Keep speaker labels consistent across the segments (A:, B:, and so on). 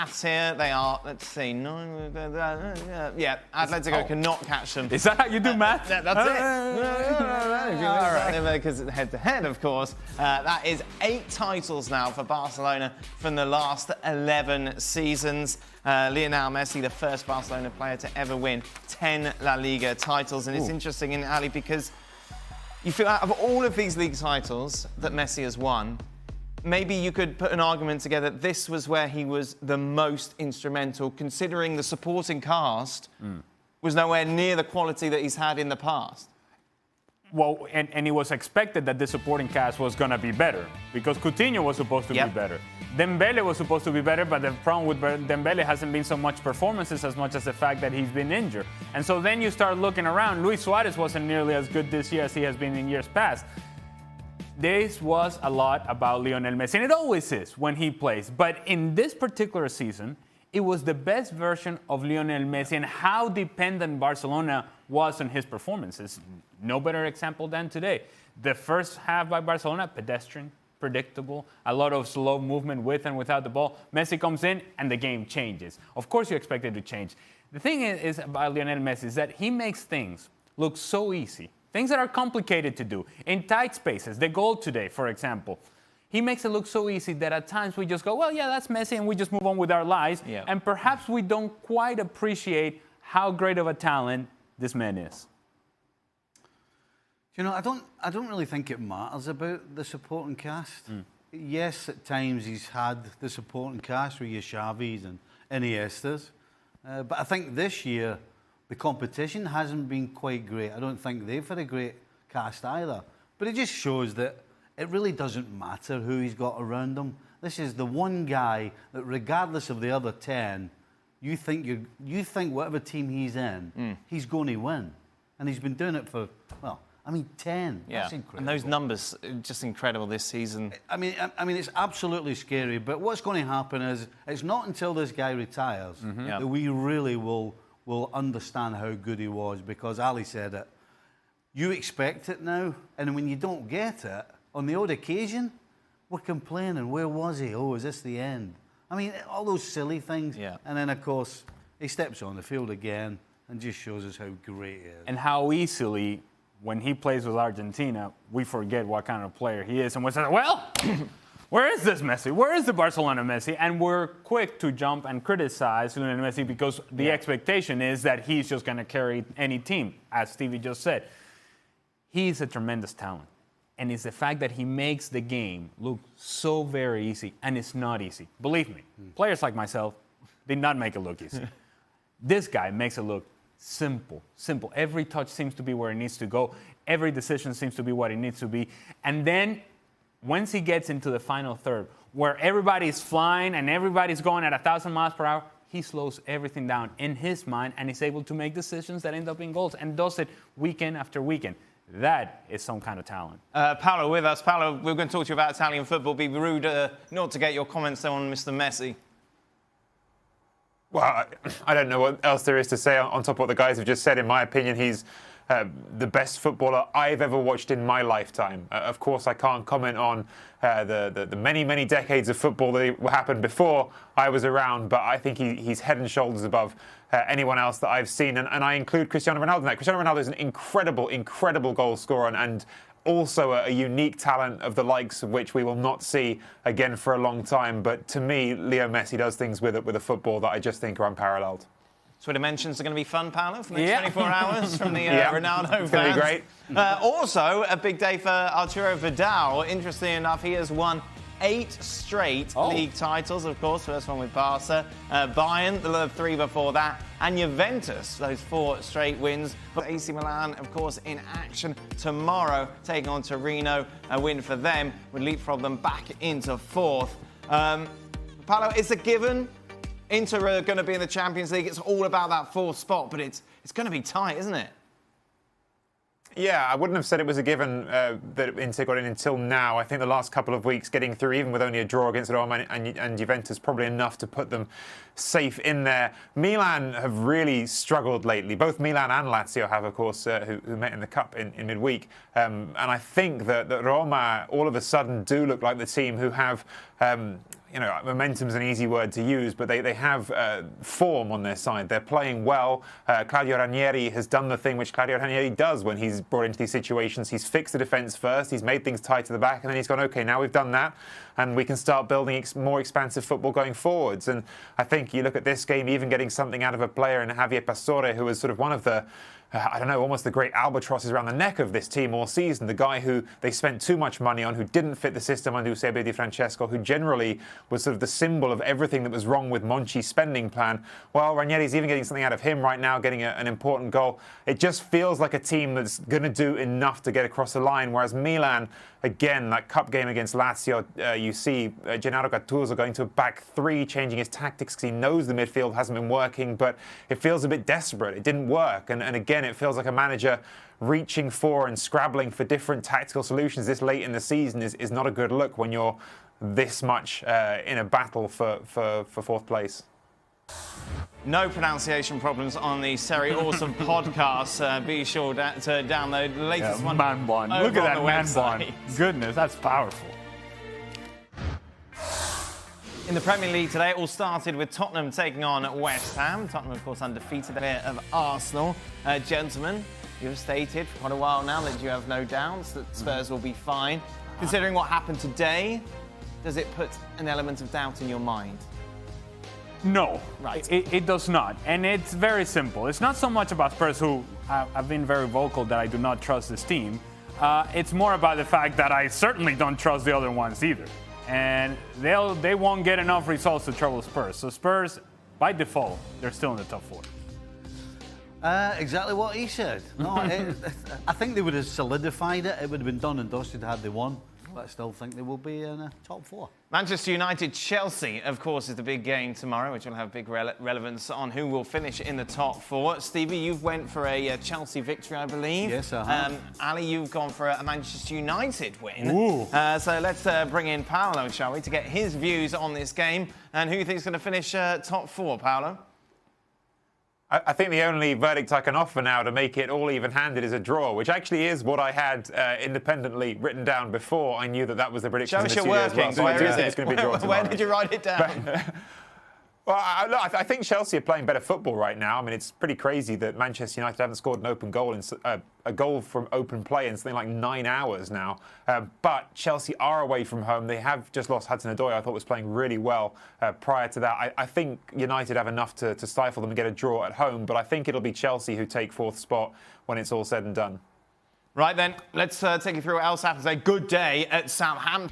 A: maths here. They are, let's see, yeah, Atletico cannot catch them.
B: Is that how you do math?
A: That's it. All right. Because head-to-head, of course. That is 8 titles now for Barcelona from the last 11 seasons. Lionel Messi, the first Barcelona player to ever win 10 La Liga titles. And it's interesting, in Ali, because you feel out of all of these league titles that Messi has won, maybe you could put an argument together this was where he was the most instrumental, considering the supporting cast was nowhere near the quality that he's had in the past.
B: Well, and it was expected that the supporting cast was going to be better because Coutinho was supposed to be better. Dembele was supposed to be better, but the problem with Dembele hasn't been so much performances as much as the fact that he's been injured. And so then you start looking around. Luis Suarez wasn't nearly as good this year as he has been in years past. This was a lot about Lionel Messi, and it always is when he plays. But in this particular season, it was the best version of Lionel Messi and how dependent Barcelona was on his performances. No better example than today. The first half by Barcelona, pedestrian, predictable, a lot of slow movement with and without the ball. Messi comes in and the game changes. Of course you expect it to change. The thing is about Lionel Messi is that he makes things look so easy. Things that are complicated to do in tight spaces. The goal today, for example. He makes it look so easy that at times we just go, well, yeah, that's Messi, and we just move on with our lives. Yeah. And perhaps we don't quite appreciate how great of a talent this man is.
C: You know, I don't really think it matters about the supporting cast. Yes, at times he's had the supporting cast with your Xavis and Iniestas. But I think this year, the competition hasn't been quite great. I don't think they've had a great cast either. But it just shows that it really doesn't matter who he's got around him. This is the one guy that, regardless of the other 10, you think whatever team he's in, he's going to win. And he's been doing it for, well, I mean, 10.
A: Yeah.
C: That's incredible.
A: And those numbers are just incredible this season.
C: I mean, it's absolutely scary. But what's going to happen is it's not until this guy retires that we really will understand how good he was, because Ali said it. You expect it now, and when you don't get it, on the odd occasion, we're complaining. Where was he? Oh, is this the end? I mean, all those silly things. Yeah. And then, of course, he steps on the field again and just shows us how great he is.
B: And how easily, when he plays with Argentina, we forget what kind of player he is. And we say, well, where is this Messi? Where is the Barcelona Messi? And we're quick to jump and criticize Lionel Messi because the expectation is that he's just going to carry any team, as Stevie just said. He's a tremendous talent. And it's the fact that he makes the game look so very easy, and it's not easy. Believe me, players like myself did not make it look easy. This guy makes it look simple. Every touch seems to be where it needs to go. Every decision seems to be what it needs to be. And then once he gets into the final third, where everybody's flying and everybody's going at 1,000 miles per hour, he slows everything down in his mind and is able to make decisions that end up in goals and does it weekend after weekend. That is some kind of talent.
A: Paolo with us. Paolo, we're going to talk to you about Italian football. Be rude not to get your comments on Mr. Messi.
D: Well, I don't know what else there is to say on top of what the guys have just said. In my opinion, he's the best footballer I've ever watched in my lifetime. Of course, I can't comment on the many, many decades of football that happened before I was around, but I think he's head and shoulders above anyone else that I've seen. And I include Cristiano Ronaldo in that. Cristiano Ronaldo is an incredible goal scorer and also a unique talent of the likes of which we will not see again for a long time. But to me, Leo Messi does things with a football that I just think are unparalleled.
A: Twitter mentions are going to be fun, Paolo, for the next 24 hours from the Ronaldo fans.
D: It's going to be great.
A: Also, a big day for Arturo Vidal. Interestingly enough, he has won 8 straight league titles, of course. First one with Barca, Bayern, the 3 before that, and Juventus, those 4 straight wins. But AC Milan, of course, in action tomorrow, taking on Torino. A win for them would leapfrog them back into 4th. Paolo, it's a given. Inter are going to be in the Champions League. It's all about that 4th spot, but it's going to be tight, isn't it?
D: Yeah, I wouldn't have said it was a given that Inter got in until now. I think the last couple of weeks getting through, even with only a draw against Roma and Juventus, probably enough to put them safe in there. Milan have really struggled lately. Both Milan and Lazio have, of course, who met in the Cup in midweek. And I think that Roma all of a sudden do look like the team who have momentum's an easy word to use, but they have form on their side. They're playing well. Claudio Ranieri has done the thing which Claudio Ranieri does when he's brought into these situations. He's fixed the defence first, he's made things tight to the back, and then he's gone, OK, now we've done that, and we can start building more expansive football going forwards. And I think you look at this game, even getting something out of a player in Javier Pastore, who was sort of one of the almost the great albatrosses around the neck of this team all season. The guy who they spent too much money on, who didn't fit the system under Eusebio Di Francesco, who generally was sort of the symbol of everything that was wrong with Monchi's spending plan. Well, Ranieri's even getting something out of him right now, getting an important goal. It just feels like a team that's going to do enough to get across the line, whereas Milan, again, that cup game against Lazio, you see Gennaro Gattuso going to a back three, changing his tactics because he knows the midfield hasn't been working, but it feels a bit desperate. It didn't work. And again, it feels like a manager reaching for and scrabbling for different tactical solutions this late in the season is not a good look when you're this much in a battle for fourth place.
A: No pronunciation problems on the Serie Awesome podcast. Be sure to download the latest one.
B: Man bun. Look at that man bun. Goodness, that's powerful.
A: In the Premier League today, it all started with Tottenham taking on West Ham. Tottenham, of course, undefeated ahead of Arsenal. Gentlemen, you've stated for quite a while now that you have no doubts that Spurs will be fine. Considering what happened today, does it put an element of doubt in your mind?
B: No,
A: right.
B: It does not. And it's very simple. It's not so much about Spurs, who have been very vocal that I do not trust this team. It's more about the fact that I certainly don't trust the other ones either. And they won't get enough results to trouble Spurs. So Spurs, by default, they're still in the top four.
C: Exactly what he said. No, I think they would have solidified it. It would have been done and dusted had they won. But I still think they will be in the top four.
A: Manchester United-Chelsea, of course, is the big game tomorrow, which will have big relevance on who will finish in the top four. Stevie, you've went for a Chelsea victory, I believe.
C: Yes, I have.
A: Ali, you've gone for a Manchester United win.
B: Ooh.
A: So let's bring in Paolo, shall we, to get his views on this game and who you think is going to finish top four, Paolo?
D: I think the only verdict I can offer now to make it all even-handed is a draw, which actually is what I had independently written down before I knew that was the prediction.
A: Show us your workings.
D: Well. So
A: Where is it?
D: It's going to be draw
A: Where did you write it down?
D: Well, I think Chelsea are playing better football right now. I mean, it's pretty crazy that Manchester United haven't scored an open goal, a goal from open play in something like 9 hours now. But Chelsea are away from home. They have just lost Hudson-Odoi, I thought was playing really well prior to that. I think United have enough to stifle them and get a draw at home, but I think it'll be Chelsea who take fourth spot when it's all said and done.
A: Right then, let's take you through what else happens. A good day at Southampton.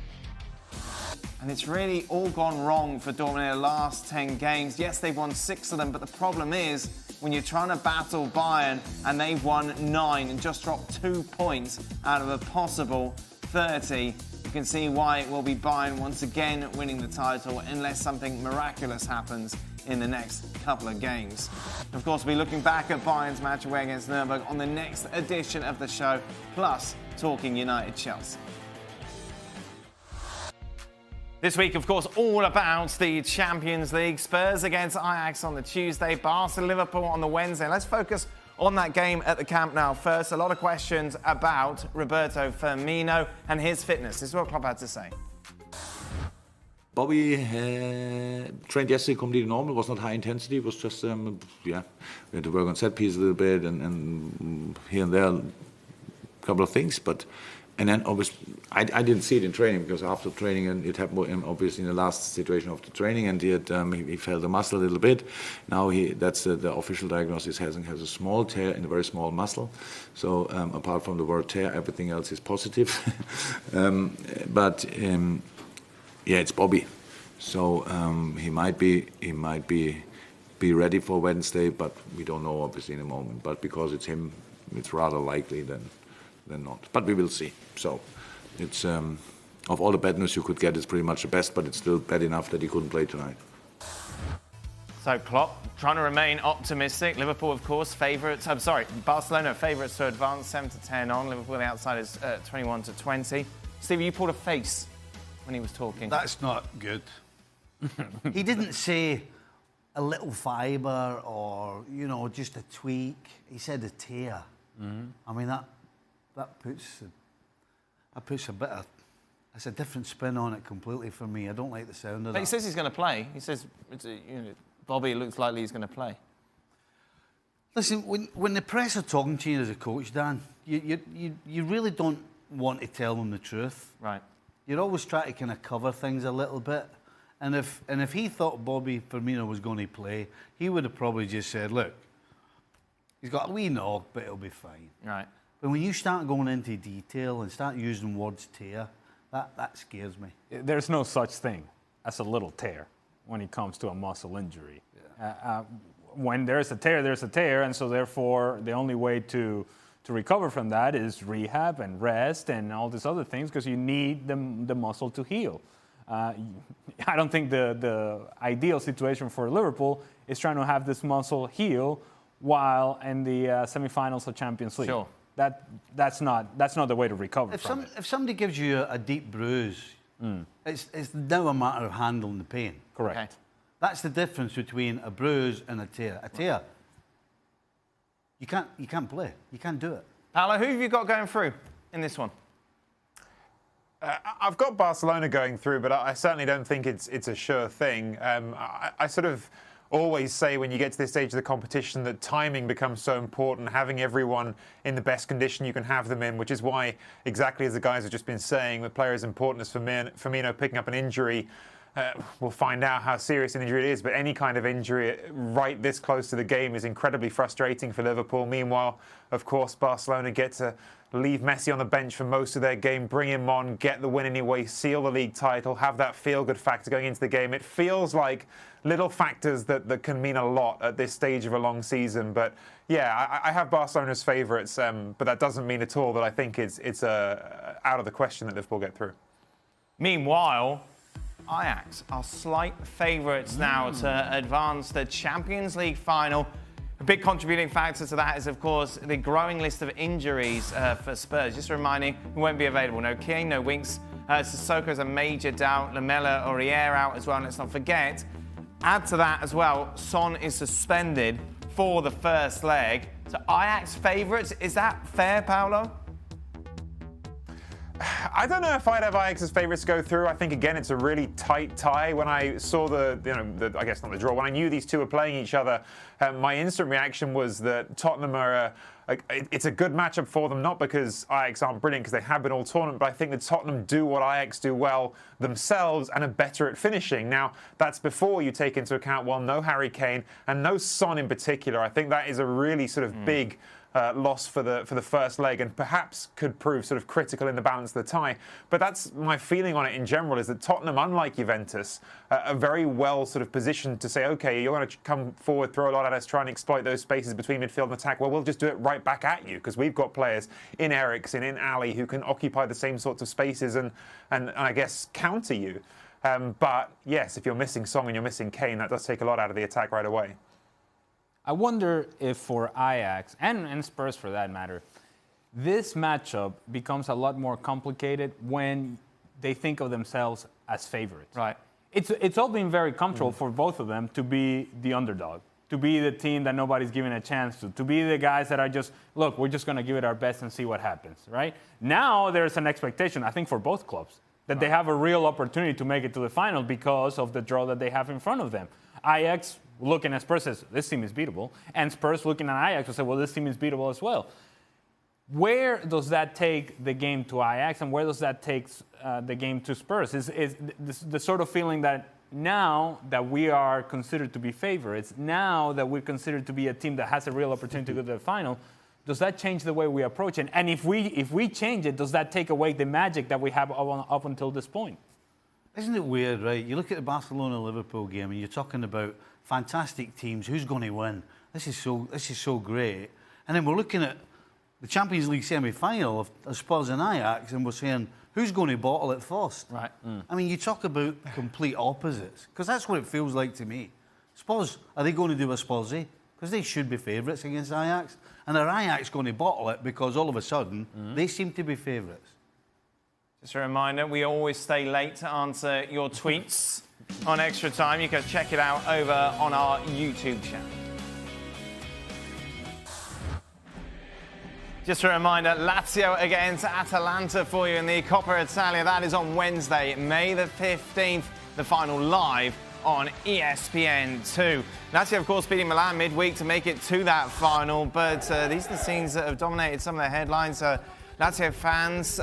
A: And it's really all gone wrong for Dortmund in the last 10 games. Yes, they've won 6 of them, but the problem is when you're trying to battle Bayern and they've won 9 and just dropped 2 points out of a possible 30, you can see why it will be Bayern once again winning the title unless something miraculous happens in the next couple of games. Of course, we'll be looking back at Bayern's match away against Nuremberg on the next edition of the show, plus talking United-Chelsea. This week, of course, all about the Champions League. Spurs against Ajax on the Tuesday, Barcelona, Liverpool on the Wednesday. Let's focus on that game at the Camp Nou first. A lot of questions about Roberto Firmino and his fitness. This is what Klopp had to say.
E: Bobby trained yesterday completely normal. It was not high intensity. It was just, we had to work on set piece a little bit and here and there a couple of things. And then obviously, I didn't see it in training because after training, and it happened obviously in the last situation of the training, and he felt the muscle a little bit. Now that's the official diagnosis. Has a small tear in a very small muscle. So apart from the word tear, everything else is positive. Yeah, it's Bobby. So he might be ready for Wednesday, but we don't know obviously in a moment. But because it's him, it's rather likely than not. But we will see. So it's of all the bad news you could get, it's pretty much the best, but it's still bad enough that he couldn't play tonight.
A: So Klopp trying to remain optimistic. Liverpool, of course, favourites. I'm sorry, Barcelona favourites to advance 7-10 on. Liverpool the outsiders 21-20. Stevie, you pulled a face when he was talking.
C: That's not good. He didn't say a little fibre or, just a tweak. He said a tear. Mm-hmm. I mean, that puts a bit of It's a different spin on it completely for me. I don't like the sound of
A: But
C: that.
A: he says he's going to play. He says, Bobby, it looks likely he's going to play.
C: Listen, when the press are talking to you as a coach, Dan, you really don't want to tell them the truth.
A: Right.
C: You're always trying to kind of cover things a little bit. And if he thought Bobby Firmino was going to play, he would have probably just said, look, he's got a wee knock, but it'll be fine.
A: Right.
C: But when you start going into detail and start using words tear, that scares me.
B: There's no such thing as a little tear when it comes to a muscle injury. Yeah. When there's a tear, and so therefore the only way to recover from that is rehab and rest and all these other things, because you need the muscle to heal. I don't think the ideal situation for Liverpool is trying to have this muscle heal while in the semifinals of Champions League.
A: Sure.
B: That's not the way to recover from it.
C: If somebody gives you a deep bruise, it's now a matter of handling the pain.
B: Correct.
A: Okay.
C: That's the difference between a bruise and a tear. A tear, you can't play. You can't do it.
A: Paolo, who have you got going through in this one?
D: I've got Barcelona going through, but I certainly don't think it's a sure thing. I sort of always say when you get to this stage of the competition that timing becomes so important, having everyone in the best condition you can have them in, which is why, exactly as the guys have just been saying, with players important as Firmino picking up an injury, we'll find out how serious an injury it is, but any kind of injury right this close to the game is incredibly frustrating for Liverpool. Meanwhile, of course, Barcelona get to leave Messi on the bench for most of their game, bring him on, get the win anyway, seal the league title, have that feel-good factor going into the game. It feels like little factors that can mean a lot at this stage of a long season. But yeah, I have Barcelona's favourites, but that doesn't mean at all that I think it's out of the question that Liverpool get through.
A: Meanwhile, Ajax are slight favourites now to advance the Champions League final. A big contributing factor to that is, of course, the growing list of injuries for Spurs. Just reminding, who won't be available. No Kane, no Winks. Sissoko's a major doubt. Lamela, Aurier out as well. And let's not forget, add to that as well, Son is suspended for the first leg. So Ajax favourites, is that fair, Paolo?
D: I don't know if I'd have Ajax's favourites go through. I think, again, it's a really tight tie. When I saw I guess not the draw, when I knew these two were playing each other, my instant reaction was that Tottenham are it's a good matchup for them, not because Ajax aren't brilliant, because they have been all tournament, but I think that Tottenham do what Ajax do well themselves and are better at finishing. Now, that's before you take into account, well, no Harry Kane and no Son in particular. I think that is a really sort of big loss for the first leg, and perhaps could prove sort of critical in the balance of the tie. But that's my feeling on it in general, is that Tottenham, unlike Juventus, are very well sort of positioned to say, okay, you're going to come forward, throw a lot at us, try and exploit those spaces between midfield and attack. Well, we'll just do it right back at you, because we've got players in Eriksen, in Ali, who can occupy the same sorts of spaces and I guess counter you. But yes, if you're missing Song and you're missing Kane, that does take a lot out of the attack right away.
B: I wonder if for Ajax, and Spurs for that matter, this matchup becomes a lot more complicated when they think of themselves as favorites.
A: Right.
B: It's all been very comfortable for both of them to be the underdog, to be the team that nobody's giving a chance to be the guys that are just, look, we're just going to give it our best and see what happens, right? Now there's an expectation, I think, for both clubs, that they have a real opportunity to make it to the final because of the draw that they have in front of them. Ajax, looking at Spurs, says, this team is beatable. And Spurs looking at Ajax will say, well, this team is beatable as well. Where does that take the game to Ajax, and where does that take the game to Spurs? Is the sort of feeling that now that we are considered to be favorites, now that we're considered to be a team that has a real opportunity to go to the final, does that change the way we approach it? And if we change it, does that take away the magic that we have up until this point?
C: Isn't it weird, right? You look at the Barcelona-Liverpool game and you're talking about fantastic teams, who's going to win? This is so great. And then we're looking at the Champions League semi-final of Spurs and Ajax, and we're saying, who's going to bottle it first?
A: Right.
C: I mean, you talk about complete opposites, because that's what it feels like to me. Spurs, are they going to do a Spursy? Because they should be favourites against Ajax. And are Ajax going to bottle it because all of a sudden they seem to be favourites?
A: Just a reminder, we always stay late to answer your tweets on Extra Time. You can check it out over on our YouTube channel. Just a reminder, Lazio against Atalanta for you in the Coppa Italia. That is on Wednesday, May the 15th, the final live on ESPN2. Lazio, of course, beating Milan midweek to make it to that final, but these are the scenes that have dominated some of the headlines. Lazio fans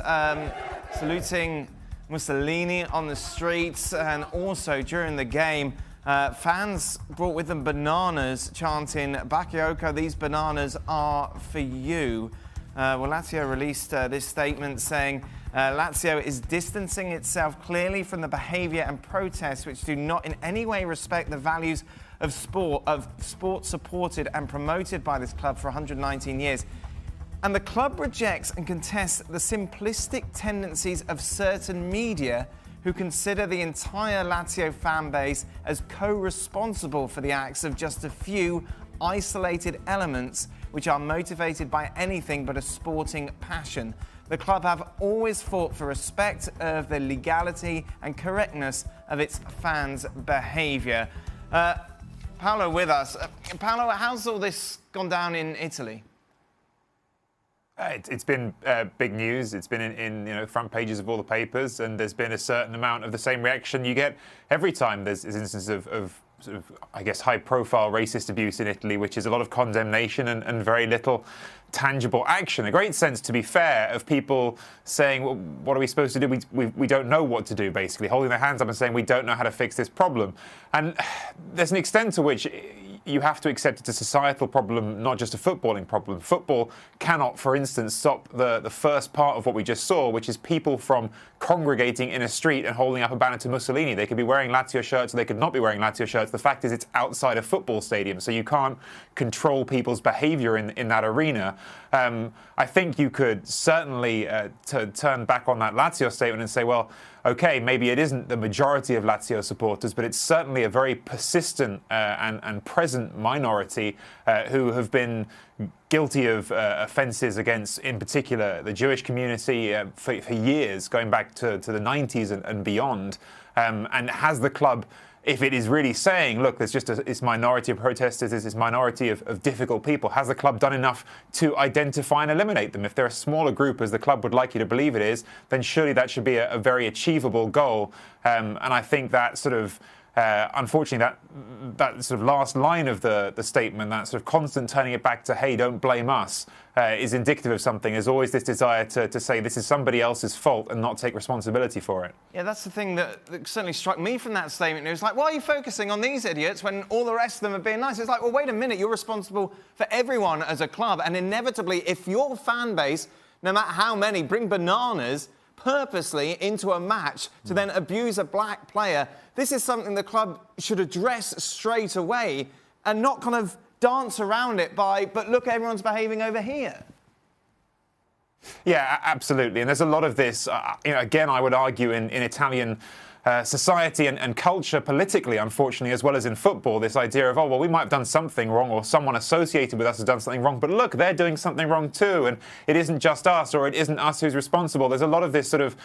A: saluting Mussolini on the streets, and also during the game, fans brought with them bananas, chanting, "Bakayoko, these bananas are for you." Lazio released this statement saying, Lazio is distancing itself clearly from the behaviour and protests which do not in any way respect the values of sport supported and promoted by this club for 119 years. And the club rejects and contests the simplistic tendencies of certain media who consider the entire Lazio fan base as co-responsible for the acts of just a few isolated elements which are motivated by anything but a sporting passion. The club have always fought for respect of the legality and correctness of its fans' behaviour. Paolo with us. Paolo, how's all this gone down in Italy?
D: It's been big news. It's been in front pages of all the papers, and there's been a certain amount of the same reaction you get every time there's instances of sort of, I guess, high-profile racist abuse in Italy, which is a lot of condemnation and very little tangible action. A great sense, to be fair, of people saying, well, what are we supposed to do? We don't know what to do, basically, holding their hands up and saying we don't know how to fix this problem. And there's an extent to which you have to accept it's a societal problem, not just a footballing problem. Football cannot, for instance, stop the first part of what we just saw, which is people from congregating in a street and holding up a banner to Mussolini. They could be wearing Lazio shirts or they could not be wearing Lazio shirts. The fact is it's outside a football stadium, so you can't control people's behaviour in that arena. I think you could certainly turn back on that Lazio statement and say, well, OK, maybe it isn't the majority of Lazio supporters, but it's certainly a very persistent and present minority who have been guilty of offences against, in particular, the Jewish community for years, going back to the 90s and beyond. And has the club, if it is really saying, look, there's just this minority of protesters, there's this minority of difficult people, has the club done enough to identify and eliminate them? If they're a smaller group, as the club would like you to believe it is, then surely that should be a very achievable goal. And I think that sort of, unfortunately, that sort of last line of the statement, that sort of constant turning it back to, hey, don't blame us, is indicative of something. There's always this desire to say this is somebody else's fault and not take responsibility for it. Yeah,
A: that's the thing that certainly struck me from that statement. It was like, why are you focusing on these idiots when all the rest of them are being nice? It's like, well, wait a minute, you're responsible for everyone as a club, and inevitably, if your fan base, no matter how many, bring bananas purposely into a match to then abuse a black player, this is something the club should address straight away and not kind of dance around it by, but look, everyone's behaving over here.
D: Yeah, absolutely. And there's a lot of this, again, I would argue in Italian society and culture politically, unfortunately, as well as in football, this idea of, oh, well, we might have done something wrong or someone associated with us has done something wrong, but look, they're doing something wrong too, and it isn't just us or it isn't us who's responsible. There's a lot of this sort of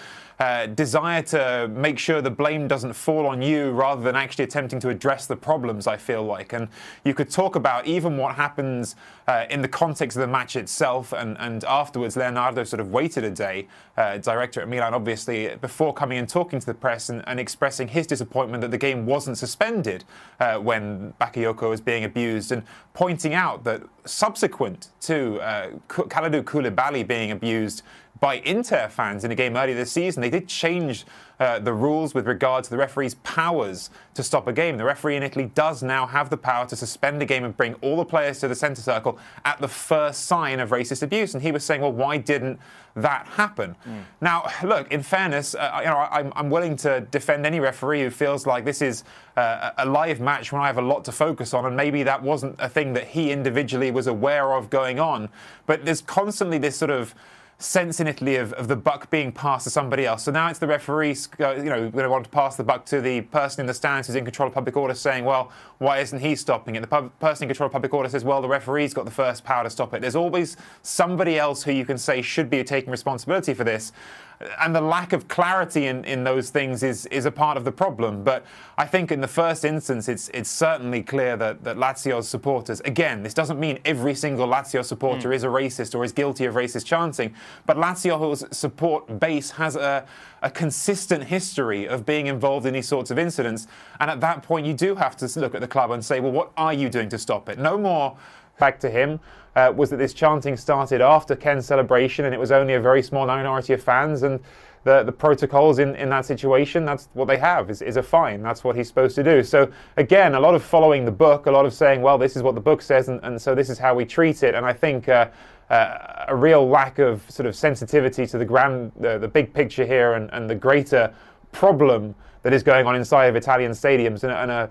D: desire to make sure the blame doesn't fall on you rather than actually attempting to address the problems, I feel like. And you could talk about even what happens in the context of the match itself, and afterwards Leonardo sort of waited a day, director at Milan, obviously, before coming and talking to the press and expressing his disappointment that the game wasn't suspended when Bakayoko was being abused, and pointing out that subsequent to Kalidou Koulibaly being abused by Inter fans in a game earlier this season, they did change the rules with regard to the referee's powers to stop a game. The referee in Italy does now have the power to suspend a game and bring all the players to the centre circle at the first sign of racist abuse. And he was saying, well, why didn't that happen? Now, look, in fairness, I'm willing to defend any referee who feels like this is a live match when I have a lot to focus on, and maybe that wasn't a thing that he individually was aware of going on. But there's constantly this sort of sense in Italy of the buck being passed to somebody else. So now it's the referees, going to want to pass the buck to the person in the stands who's in control of public order, saying, well, why isn't he stopping it? The person in control of public order says, well, the referee's got the first power to stop it. There's always somebody else who you can say should be taking responsibility for this. And the lack of clarity in those things is a part of the problem. But I think in the first instance, it's certainly clear that Lazio's supporters, again, this doesn't mean every single Lazio supporter is a racist or is guilty of racist chanting, but Lazio's support base has a consistent history of being involved in these sorts of incidents. And at that point, you do have to look at the club and say, well, what are you doing to stop it? No more. Back to him, was that this chanting started after Ken's celebration, and it was only a very small minority of fans, and the protocols in that situation, that's what they have, is a fine. That's what he's supposed to do. So again, a lot of following the book, a lot of saying, well, this is what the book says, and so this is how we treat it. And I think a real lack of sort of sensitivity to the big picture here and the greater problem that is going on inside of Italian stadiums, and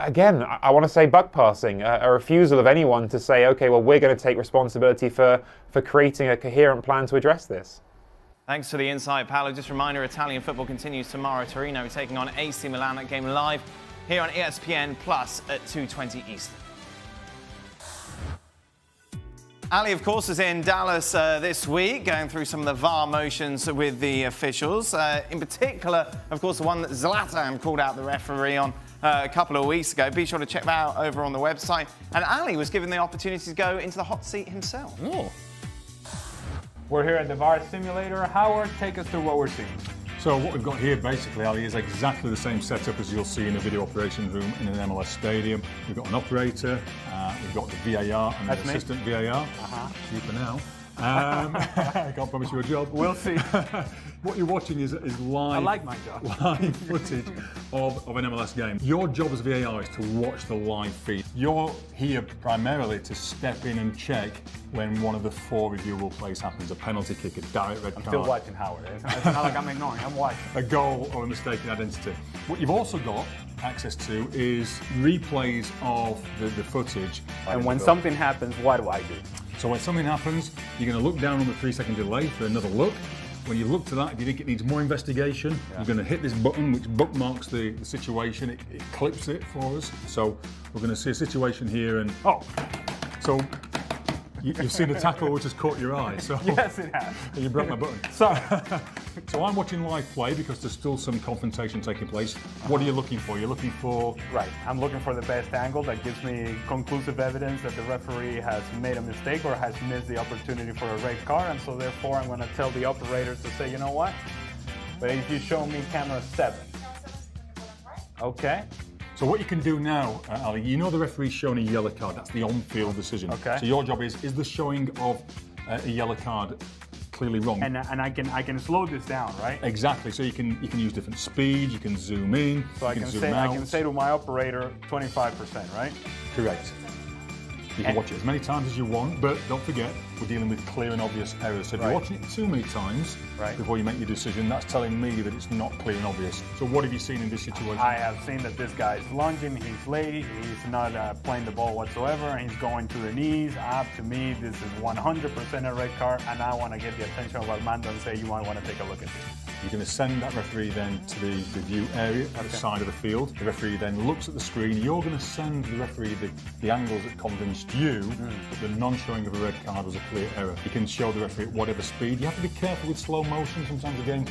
D: again, I want to say buck passing, a refusal of anyone to say, okay, well, we're going to take responsibility for creating a coherent plan to address this.
A: Thanks for the insight, Paolo. Just a reminder, Italian football continues tomorrow. Torino taking on AC Milan. That game live here on ESPN Plus at 2:20 Eastern. Ali, of course, is in Dallas this week, going through some of the VAR motions with the officials. In particular, of course, the one that Zlatan called out the referee on a couple of weeks ago. Be sure to check that out over on the website. And Ali was given the opportunity to go into the hot seat himself.
B: Oh. We're here at the VAR simulator. Howard, take us through what we're seeing.
F: So what we've got here basically, Ali, is exactly the same setup as you'll see in a video operations room in an MLS stadium. We've got an operator, we've got the VAR and the assistant VAR. Super now. I can't promise you a job.
B: We'll see.
F: What you're watching is live.
B: I like my job.
F: Live footage of an MLS game. Your job as VAR is to watch the live feed. You're here primarily to step in and check when one of the 4 reviewable plays happens: a penalty kick, a direct red card.
B: I'm still watching, Howard. It's not like I'm ignoring. I'm watching.
F: A goal or a mistaken identity. What you've also got access to is replays of the footage.
B: And when something happens, what do I do?
F: So when something happens, you're going to look down on the 3-second delay for another look. When you look to that, if you think it needs more investigation, you're going to hit this button which bookmarks the situation. It clips it for us. So we're going to see a situation here, and so you've seen a tackle which has caught your eye. So
B: yes, it has.
F: You broke my button. So I'm watching live play because there's still some confrontation taking place. What are you looking for? You're looking for...
B: Right. I'm looking for the best angle that gives me conclusive evidence that the referee has made a mistake or has missed the opportunity for a red card. And so therefore I'm going to tell the operators to say, you know what? But if you show me camera 7. Okay.
F: So what you can do now, Ali, you know the referee's shown a yellow card. That's the on-field decision.
B: Okay.
F: So your job is the showing of a yellow card clearly wrong?
B: And I can slow this down, right?
F: Exactly. So you can use different speed. You can zoom in.
B: So I can say to my operator 25%, right?
F: Correct. You can watch it as many times as you want, but don't forget, we're dealing with clear and obvious errors. So if you're watching it too many times before you make your decision, that's telling me that it's not clear and obvious. So what have you seen in this situation?
B: I have seen that this guy's lunging, he's late, he's not playing the ball whatsoever, and he's going to the knees. To me, this is 100% a red card, and I want to get the attention of Armando and say, you might want to take a look at this.
F: You're going to send that referee then to the review area at the side of the field. The referee then looks at the screen. You're going to send the referee the angles that convinced you that the non-showing of a red card was a clear error. You can show the referee at whatever speed. You have to be careful with slow motion. Sometimes the game